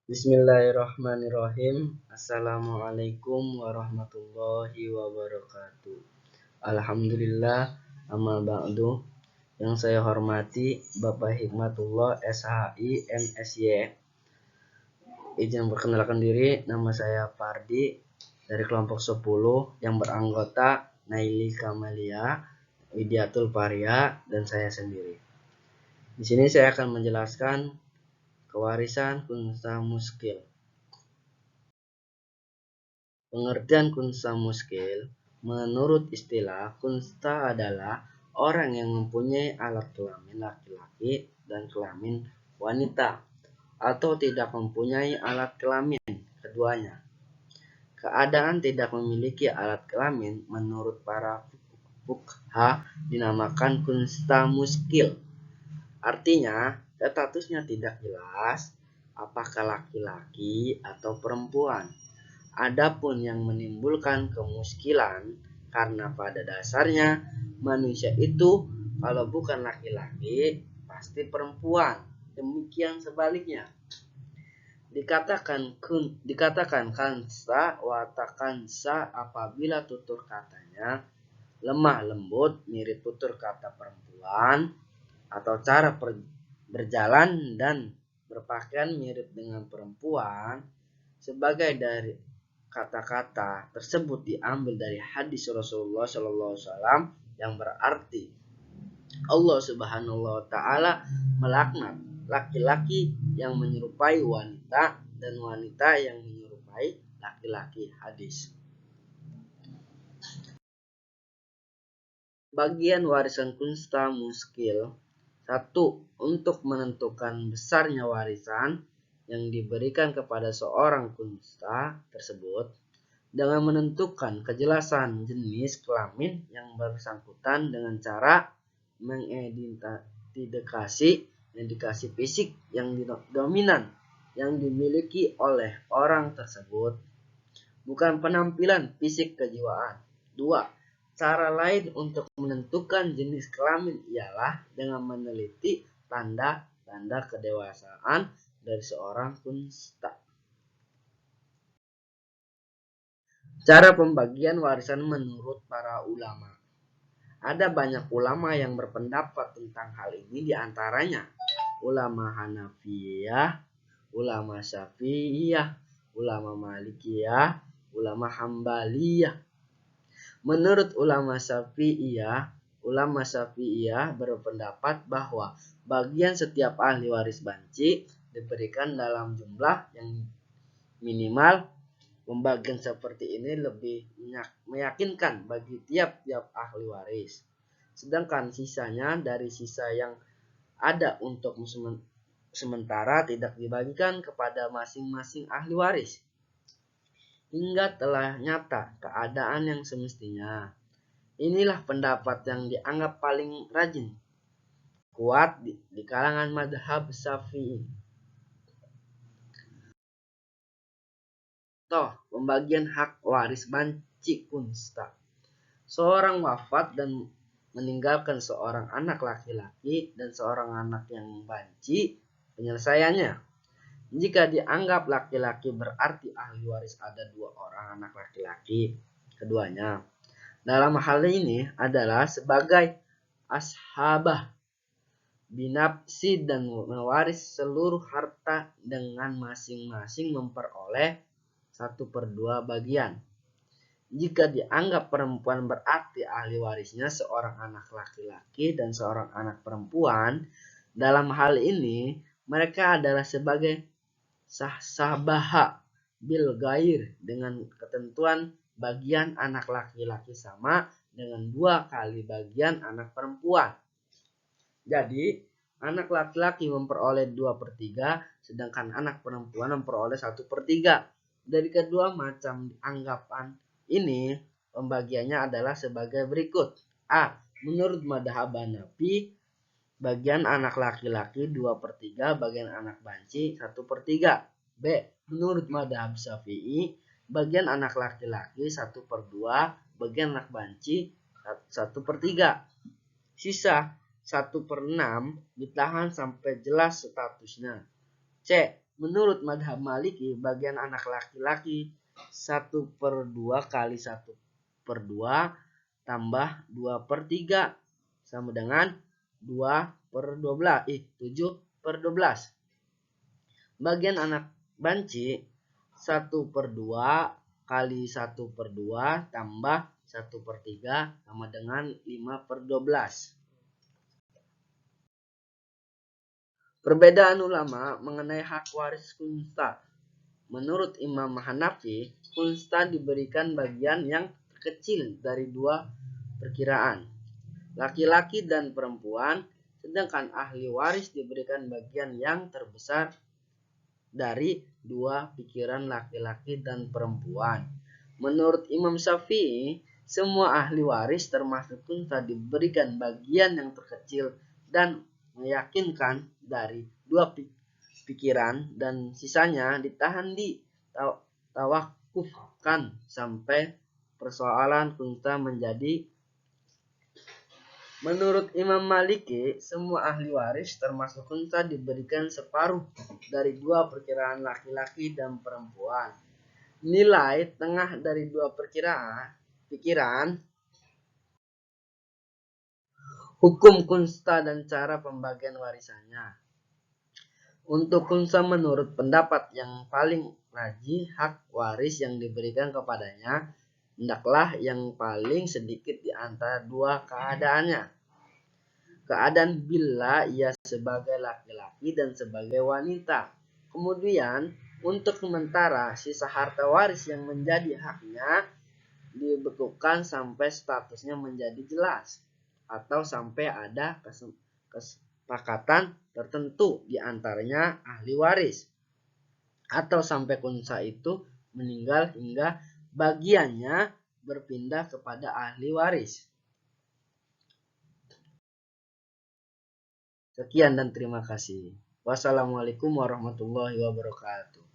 Bismillahirrahmanirrahim. Assalamualaikum warahmatullahi wabarakatuh. Alhamdulillah, amma ba'du. Yang saya hormati Bapak Hikmatullah SHI MSY. Izin perkenalkan diri, nama saya Pardi dari kelompok 10 yang beranggota Naili Kamalia, Widiatul Paria, dan saya sendiri. Di sini saya akan menjelaskan kewarisan kunsta muskil. Pengertian kunsta muskil, menurut istilah, kunsta adalah orang yang mempunyai alat kelamin laki-laki dan kelamin wanita, atau tidak mempunyai alat kelamin keduanya. Keadaan tidak memiliki alat kelamin menurut para fuqaha dinamakan kunsta muskil. Artinya, statusnya tidak jelas apakah laki-laki atau perempuan. Adapun yang menimbulkan kemuskilan karena pada dasarnya manusia itu kalau bukan laki-laki pasti perempuan. Demikian sebaliknya. Dikatakan kansa watakansa apabila tutur katanya lemah lembut mirip tutur kata perempuan, atau cara berjalan dan berpakaian mirip dengan perempuan. Sebagai dari kata-kata tersebut diambil dari hadis Rasulullah SAW yang berarti Allah Subhanahu wa Ta'ala melaknat laki-laki yang menyerupai wanita dan wanita yang menyerupai laki-laki. Hadis. Bagian warisan kunsta muskil. 1. Untuk menentukan besarnya warisan yang diberikan kepada seorang kunsta tersebut dengan menentukan kejelasan jenis kelamin yang bersangkutan dengan cara mengidentifikasi indikasi fisik yang dominan yang dimiliki oleh orang tersebut, bukan penampilan fisik kejiwaan. 2. Cara lain untuk menentukan jenis kelamin ialah dengan meneliti tanda-tanda kedewasaan dari seorang kunsta. Cara pembagian warisan menurut para ulama. Ada banyak ulama yang berpendapat tentang hal ini, diantaranya ulama Hanafiyah, ulama Syafi'iyah, ulama Malikiyah, ulama Hambaliyah. Menurut ulama Syafi'iyah berpendapat bahwa bagian setiap ahli waris banci diberikan dalam jumlah yang minimal. Pembagian seperti ini lebih meyakinkan bagi tiap-tiap ahli waris. Sedangkan sisanya dari sisa yang ada untuk sementara tidak dibagikan kepada masing-masing ahli waris hingga telah nyata keadaan yang semestinya. Inilah pendapat yang dianggap paling rajin kuat di kalangan madhab Syafi'i. Pembagian hak waris banci kunsta. Seorang wafat dan meninggalkan seorang anak laki-laki dan seorang anak yang banci. Penyelesaiannya, jika dianggap laki-laki berarti ahli waris ada 2 orang anak laki-laki keduanya. Dalam hal ini adalah sebagai ashabah binafsi dan mewaris seluruh harta dengan masing-masing memperoleh 1/2 bagian. Jika dianggap perempuan berarti ahli warisnya seorang anak laki-laki dan seorang anak perempuan. Dalam hal ini mereka adalah sebagai sahsabaha bil gair dengan ketentuan bagian anak laki-laki sama dengan 2 kali bagian anak perempuan. Jadi anak laki-laki memperoleh 2/3 sedangkan anak perempuan memperoleh 1/3. Dari kedua macam anggapan ini pembagiannya adalah sebagai berikut. A. Menurut madhab Hanafi, bagian anak laki-laki 2/3, bagian anak banci 1/3. B. Menurut madhab Syafi'i, bagian anak laki-laki 1/2, bagian anak banci 1/3. Sisa 1/6 ditahan sampai jelas statusnya. C. menurut madhab Maliki, bagian anak laki-laki 1/2 kali 1/2 tambah 2/3 sama dengan 2/12. 7/12. Bagian anak banci 1/2 kali 1/2 tambah 1/3 sama dengan 5/12. Perbedaan ulama mengenai hak waris kunsta. Menurut Imam Hanafi, kunsta diberikan bagian yang terkecil dari 2 perkiraan, laki-laki dan perempuan, sedangkan ahli waris diberikan bagian yang terbesar dari 2 pikiran laki-laki dan perempuan. Menurut Imam Syafi'i, semua ahli waris termasuk kunsta diberikan bagian yang terkecil dan meyakinkan dari 2 pikiran, dan sisanya ditahan di tawakufkan sampai persoalan kunsta menjadi. Menurut Imam Maliki, semua ahli waris termasuk kunsta diberikan separuh dari 2 perkiraan laki-laki dan perempuan. Nilai tengah dari 2 pikiran, hukum kunsta dan cara pembagian warisannya. Untuk kunsta menurut pendapat yang paling rajih, hak waris yang diberikan kepadanya hendaklah yang paling sedikit di antara 2 keadaannya. Keadaan bila ia sebagai laki-laki dan sebagai wanita. Kemudian untuk sementara sisa harta waris yang menjadi haknya dibekukan sampai statusnya menjadi jelas, atau sampai ada kesepakatan tertentu di antaranya ahli waris, atau sampai kunsta itu meninggal hingga bagiannya berpindah kepada ahli waris. Sekian dan terima kasih. Wassalamualaikum warahmatullahi wabarakatuh.